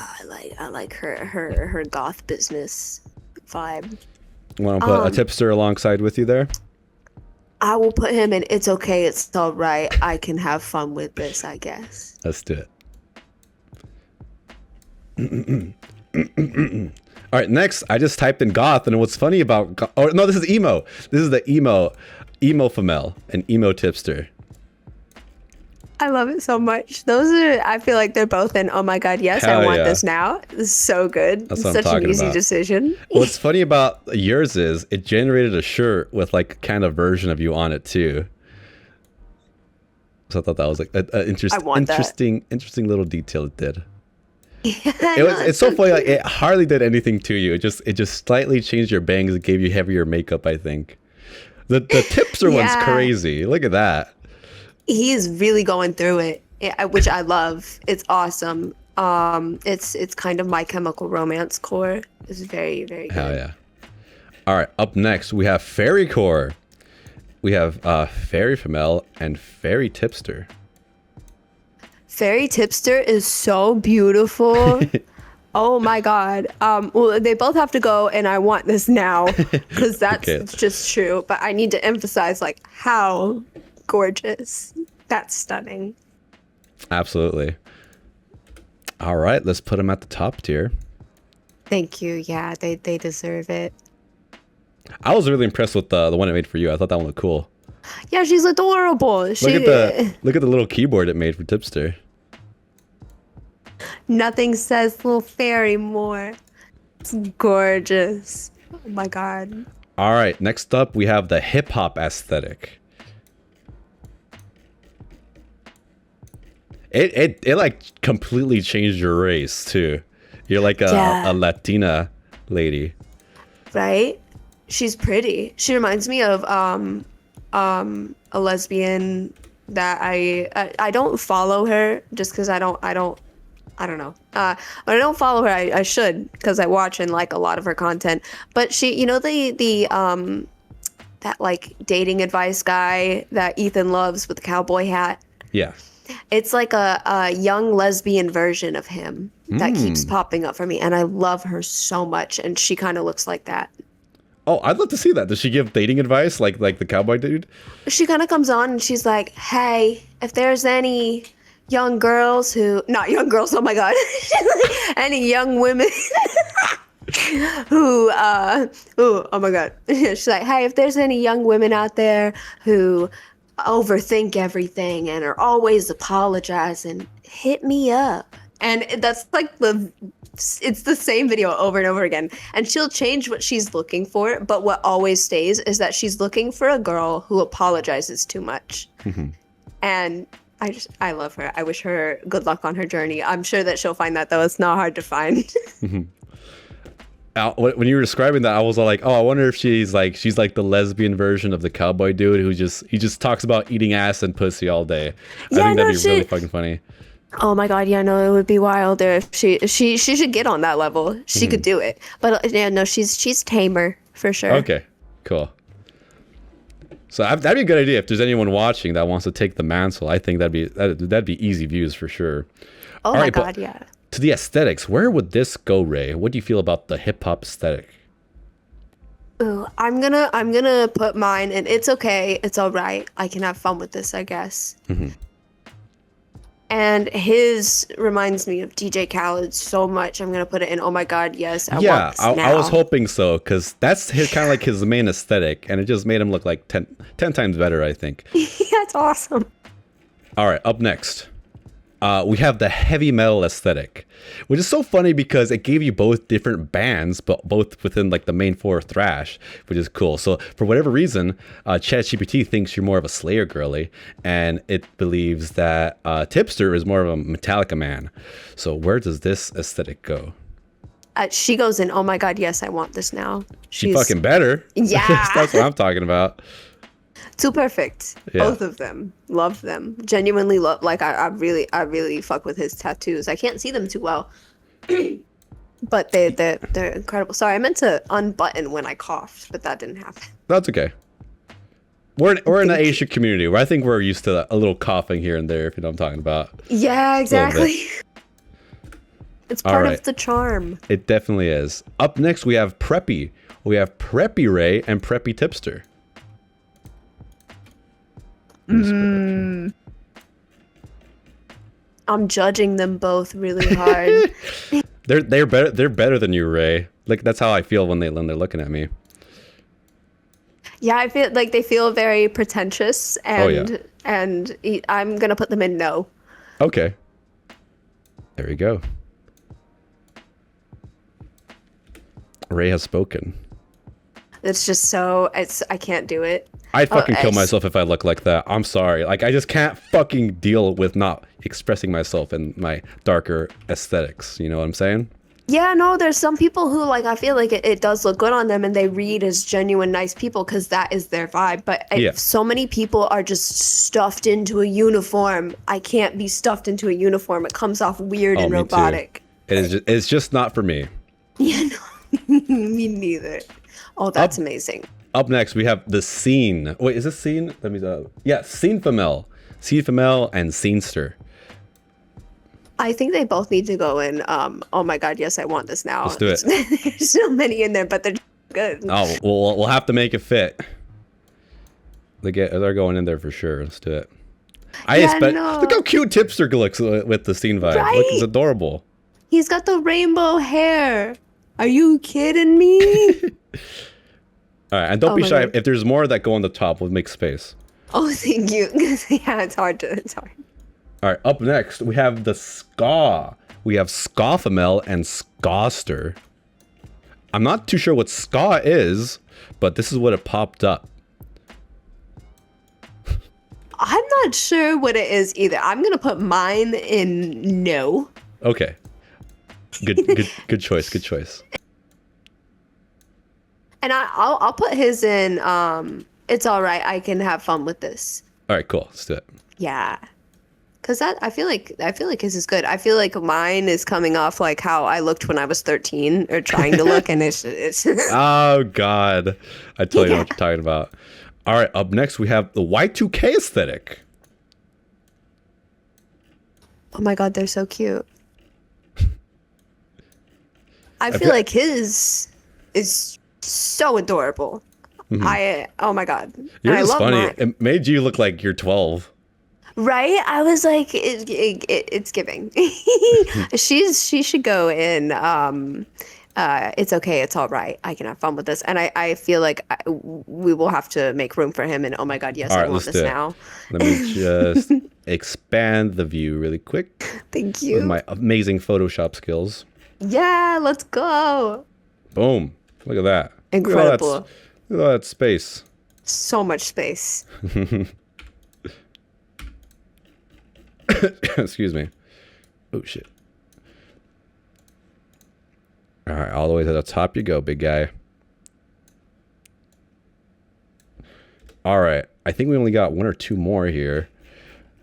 I like her goth business vibe. You want to put a tipster alongside with you there? I will put him in, it's okay, it's all right. I can have fun with this, I guess. Let's do it. All right, next, I just typed in goth, and what's funny about oh no, this is emo. This is the emo femel and emo tipster. I love it so much. Those are, I feel like they're both in, oh my God, yes, Hell I want yeah. this now. This is so good. That's what Such I'm an talking easy about. decision. What's funny about yours is it generated a shirt with like kind of version of you on it too. So I thought that was like an interesting little detail it did. It's so funny. Like, it hardly did anything to you. It just slightly changed your bangs. It gave you heavier makeup, I think. The tipster one's crazy. Look at that. He is really going through it, which I love. It's awesome. It's kind of My Chemical Romance core. It's very, very good. Hell yeah. All right, up next we have Fairy Core. We have Fairy Femel and Fairy Tipster. Fairy Tipster is so beautiful. Oh my God. Well, they both have to go, and I want this now because that's just true. But I need to emphasize like how gorgeous. That's stunning. Absolutely. All right, let's put them at the top tier. Thank you. Yeah, they deserve it. I was really impressed with the one it made for you. I thought that one looked cool. Yeah, she's adorable. Look at the little keyboard it made for Tipster. Nothing says little fairy more. It's gorgeous. Oh my God. All right, next up we have the hip hop aesthetic. It like completely changed your race too. You're like a Latina lady. Right? She's pretty. She reminds me of a lesbian that I don't follow her just because I don't know. But I don't follow her. I should because I watch and like a lot of her content. But she, you know, the that like dating advice guy that Ethan loves with the cowboy hat. Yeah. It's like a young lesbian version of him that keeps popping up for me, and I love her so much. And she kind of looks like that. Oh, I'd love to see that. Does she give dating advice like the cowboy dude? She kind of comes on and she's like, "Hey, if there's any young girls not young girls, oh my God, any young women who, oh my God." She's like, "Hey, if there's any young women out there who overthink everything and are always apologizing, hit me up And that's like it's the same video over and over again. And she'll change what she's looking for, but what always stays is that she's looking for a girl who apologizes too much. And I love her. I wish her good luck on her journey. I'm sure that she'll find that, though. It's not hard to find. When you were describing that, I was like, oh, I wonder if she's like the lesbian version of the cowboy dude who just talks about eating ass and pussy all day. I think that'd be really fucking funny. Oh my god, yeah, no, it would be wilder if she should get on that level. She could do it. But yeah, no, she's tamer for sure. Okay, cool. So that'd be a good idea if there's anyone watching that wants to take the mantle. I think that'd be easy views for sure. Oh all my right, god, yeah. To the aesthetics, where would this go, Rae? What do you feel about the hip hop aesthetic? Ooh, I'm gonna put mine, and it's okay, it's all right. I can have fun with this, I guess. And his reminds me of DJ Khaled so much. I'm gonna put it in. Oh my god, yes! I want this now. I was hoping so, because that's kind of like his main aesthetic, and it just made him look like 10 times better, I think. Yeah, it's awesome. All right, up next, we have the heavy metal aesthetic, which is so funny because it gave you both different bands, but both within like the main four thrash, which is cool. So for whatever reason, ChatGPT thinks you're more of a Slayer girly, and it believes that Tipster is more of a Metallica man. So where does this aesthetic go? She goes in, oh my god, yes, I want this now. She's fucking better. Yeah. That's what I'm talking about. Too perfect. Yeah. Both of them. Love them. Genuinely love. Like I really fuck with his tattoos. I can't see them too well, but they're incredible. Sorry, I meant to unbutton when I coughed, but that didn't happen. That's okay. We're in the Asian community where I think we're used to a little coughing here and there, if you know what I'm talking about. Yeah, exactly. It's part of the charm. It definitely is. Up next, we have Preppy. We have Preppy Rae and Preppy Tipster. I'm judging them both really hard. They're better than you, Rae. Like that's how I feel when they're looking at me. Yeah, I feel like they feel very pretentious, and I'm gonna put them in no. Okay. There we go. Rae has spoken. It's just so I can't do it. I'd fucking kill myself if I look like that. I'm sorry. Like, I just can't fucking deal with not expressing myself in my darker aesthetics. You know what I'm saying? Yeah, no, there's some people who, like, I feel like it does look good on them and they read as genuine, nice people because that is their vibe. But so many people are just stuffed into a uniform. I can't be stuffed into a uniform. It comes off weird and robotic. It's just not for me. Yeah, no, me neither. Oh, that's amazing. Up next, we have the Scene. Wait, is this Scene? Let me. Raephemel. Raephemel and Scenester. I think they both need to go in. Oh my god, yes, I want this now. Let's do it. There's so many in there, but they're good. Oh, we'll have to make it fit. They're going in there for sure. Let's do it. Look how cute Tipster looks with the Scene vibe. Right? Look, it's adorable. He's got the rainbow hair. Are you kidding me? All right, and don't be shy. God. If there's more that go on the top, we'll make space. Oh, thank you. Yeah, it's hard. All right, up next, we have the Ska. We have Raephemel and Skaster. I'm not too sure what Ska is, but this is what it popped up. I'm not sure what it is either. I'm going to put mine in no. Okay. Good choice. Good choice. And I'll put his in. It's all right. I can have fun with this. All right, cool. Let's do it. Yeah, because I feel like his is good. I feel like mine is coming off like how I looked when I was 13 or trying to look, and it's. Oh God, I totally know what you're talking about. All right, up next we have the Y2K aesthetic. Oh my God, they're so cute. I feel like his is so adorable. Mm-hmm. Oh my God. You're just funny. Mine. It made you look like you're 12. Right? I was like, it's giving. She should go in. It's okay. It's all right. I can have fun with this. And I feel like we will have to make room for him. And oh my God, yes, I want this now. Let me just expand the view really quick Thank with you. my amazing Photoshop skills. Yeah, let's go. Boom. Look at that. Incredible. Look at all that space. So much space. Excuse me. Oh, shit. All right, all the way to the top you go, big guy. All right, I think we only got 1 or 2 more here.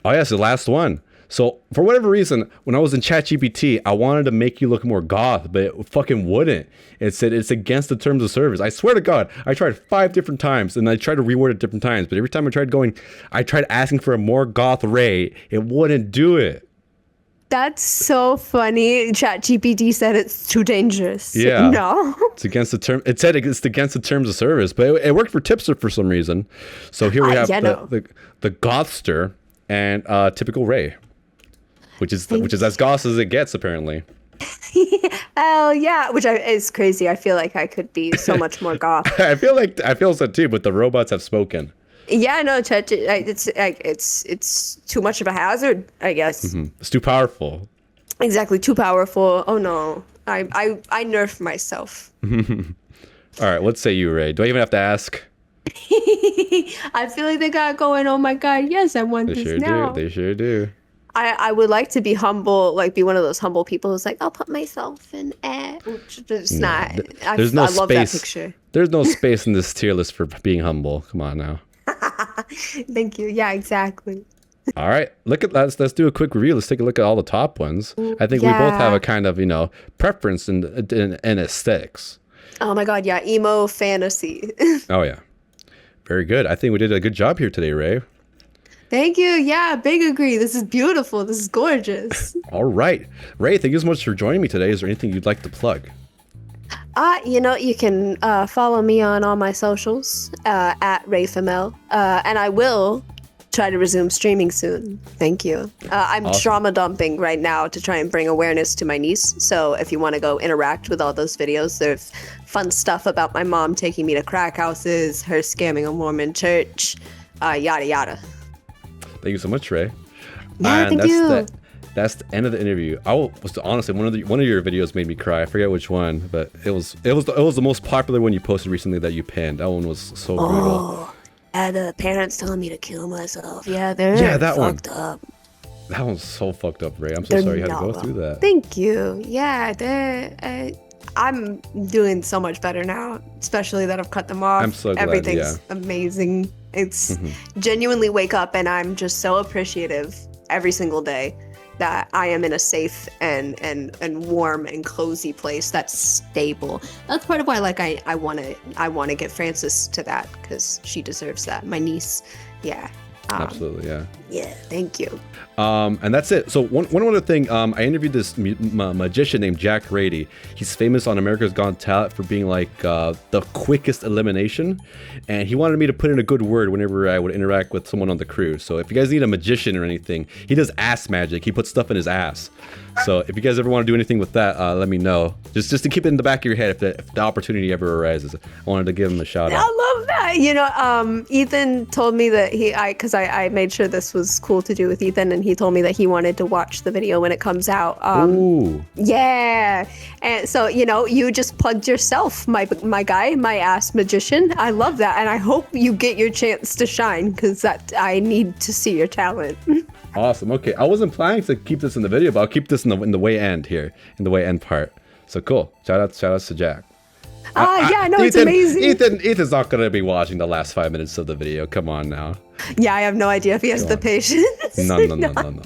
Oh, yes, the last one. So, for whatever reason, when I was in ChatGPT, I wanted to make you look more goth, but it fucking wouldn't. It said it's against the terms of service. I swear to God, I tried 5 different times, and I tried to reword it different times, but every time I tried asking for a more goth Rae, it wouldn't do it. That's so funny. ChatGPT said it's too dangerous. Yeah. No. It's against the term. It said it's against the terms of service, but it worked for Tipster for some reason. So here we have the Gothster and typical Rae, which is as goth as it gets apparently. Hell yeah, which is crazy. I feel like I could be so much more goth. I feel so too, but the robots have spoken. Yeah, no, it's too much of a hazard, I guess. Mm-hmm. It's too powerful. Exactly, too powerful. Oh no, I nerf myself. All right, let's say you, Rae. Do I even have to ask? I feel like they got going. Oh my god, yes, I want They this sure now. do. They sure do. I would like to be humble, like be one of those humble people who's like, I'll put myself in It's not. There's no I love space. that picture. There's no space in this tier list for being humble. Come on now. Thank you. Yeah, exactly. All right, let's do a quick review. Let's take a look at all the top ones. I think we both have a kind of preference in aesthetics. Oh my god, yeah, emo fantasy. Oh yeah, very good. I think we did a good job here today, Rae. Thank you. Yeah, big agree. This is beautiful. This is gorgeous. All right, Rae, thank you so much for joining me today. Is there anything you'd like to plug? You can follow me on all my socials at Raephemel, and I will try to resume streaming soon. Thank you. I'm Awesome. trauma dumping right now to try and bring awareness to my niece. So if you want to go interact with all those videos, there's fun stuff about my mom taking me to crack houses, her scamming a Mormon church, yada yada. Thank you so much, Rae. Yeah, And thank you. That's the end of the interview. Honestly, one of your videos made me cry. I forget which one, but it was the most popular one you posted recently that you pinned. That one was so brutal. The parents telling me to kill myself. Yeah, they're that fucked up. That one's so fucked up, Rae. I'm so sorry you had to go through that. Thank you. Yeah, I'm doing so much better now, especially that I've cut them off. I'm so glad, Everything's amazing. It's genuinely wake up and I'm just so appreciative every single day that I am in a safe and warm and cozy place that's stable. That's part of why I want to get Frances to that, because she deserves that. My niece. Yeah. Absolutely, yeah. Yeah, thank you. And that's it. So one other thing, I interviewed this magician named Jack Rady. He's famous on America's Got Talent for being like the quickest elimination, and he wanted me to put in a good word whenever I would interact with someone on the crew. So if you guys need a magician or anything, he does ass magic. He puts stuff in his ass. So if you guys ever want to do anything with that, let me know. Just to keep it in the back of your head if the opportunity ever arises. I wanted to give him a shout out. I love that. Ethan told me that because I made sure this was cool to do with Ethan, and he told me that he wanted to watch the video when it comes out. Ooh. Yeah. And so, you just plugged yourself, my guy, my ass magician. I love that. And I hope you get your chance to shine, because I need to see your talent. Awesome. Okay, I wasn't planning to keep this in the video, but I'll keep this in the way end here, in the way end part. So cool. Shout out to Jack. It's amazing. Ethan's not gonna be watching the last 5 minutes of the video. Come on now. Yeah, I have no idea if he has the patience. No.